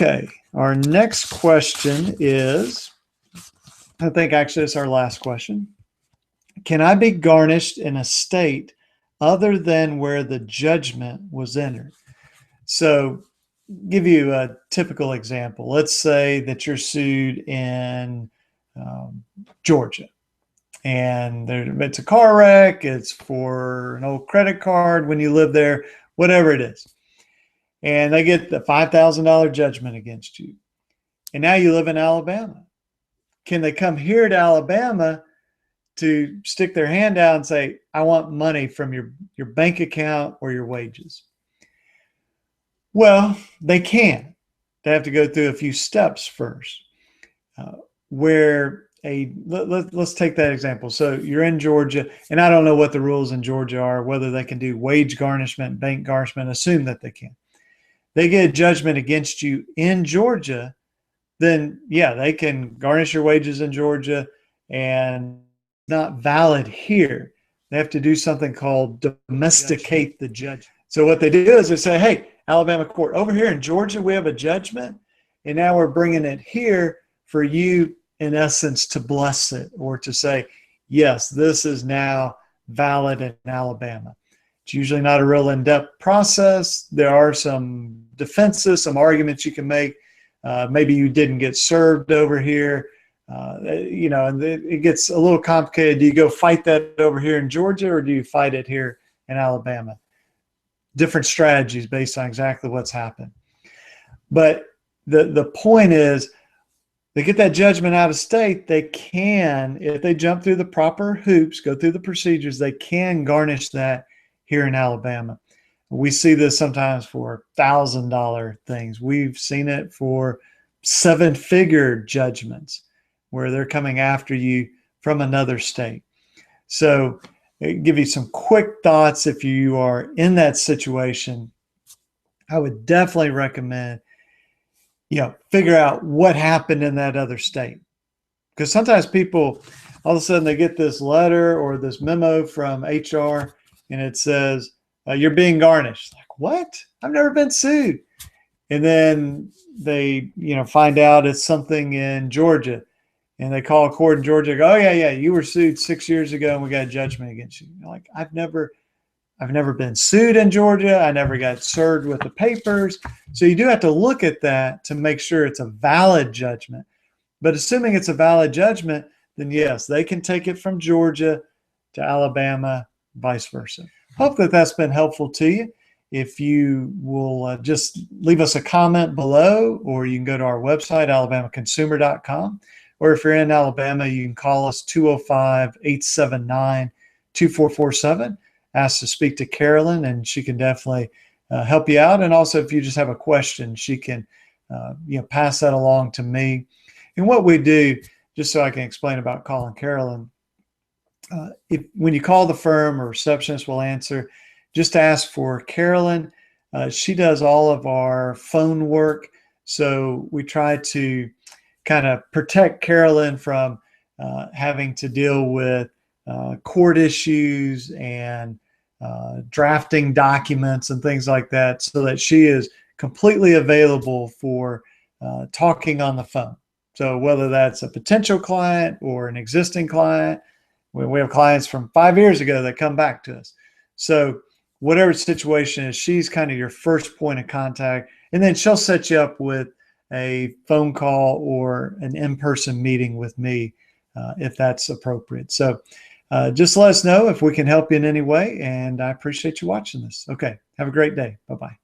Okay, our next question is, I think actually it's our last question. Can I be garnished in a state other than where the judgment was entered? So, give you a typical example. Let's say that you're sued in Georgia, and it's a car wreck, it's for an old credit card when you live there, whatever it is. And they get the $5,000 judgment against you. And now you live in Alabama. Can they come here to Alabama to stick their hand out and say, I want money from your bank account or your wages? Well, they can. They have to go through a few steps first. Let's take that example. So you're in Georgia, and I don't know what the rules in Georgia are, whether they can do wage garnishment, bank garnishment. Assume that they can. They get a judgment against you in Georgia, then yeah, they can garnish your wages in Georgia and not valid here. They have to do something called domesticate the judgment. So what they do is they say, hey, Alabama court, over here in Georgia, we have a judgment, and now we're bringing it here for you, in essence, to bless it or to say, yes, this is now valid in Alabama. It's usually not a real in-depth process. There are some defenses, some arguments you can make. Maybe you didn't get served over here, and it gets a little complicated. Do you go fight that over here in Georgia, or do you fight it here in Alabama? Different strategies based on exactly what's happened. But the point is, they get that judgment out of state, they can, if they jump through the proper hoops, go through the procedures, they can garnish that here in Alabama. We see this sometimes for $1,000 things. We've seen it for seven-figure judgments where they're coming after you from another state. So give you some quick thoughts if you are in that situation. I would definitely recommend, figure out what happened in that other state. Because sometimes people, all of a sudden they get this letter or this memo from HR and it says, you're being garnished. Like, what? I've never been sued. And then they, find out it's something in Georgia, and they call a court in Georgia and go, oh yeah, you were sued 6 years ago and we got a judgment against you. You're like, I've never been sued in Georgia. I never got served with the papers. So you do have to look at that to make sure it's a valid judgment. But assuming it's a valid judgment, then yes, they can take it from Georgia to Alabama, vice versa. Hope that that's been helpful to you. If you will just leave us a comment below, or you can go to our website, alabamaconsumer.com. Or if you're in Alabama, you can call us 205-879-2447. Ask to speak to Carolyn, and she can definitely help you out. And also, if you just have a question, she can pass that along to me. And what we do, just so I can explain about calling Carolyn, when you call the firm, a receptionist will answer. Just ask for Carolyn. She does all of our phone work, so we try to kind of protect Carolyn from having to deal with court issues and drafting documents and things like that, so that she is completely available for talking on the phone. So whether that's a potential client or an existing client, we have clients from 5 years ago that come back to us. So whatever the situation is, she's kind of your first point of contact, and then she'll set you up with a phone call or an in-person meeting with me if that's appropriate. So just let us know if we can help you in any way, and I appreciate you watching this. Okay, have a great day. Bye-bye.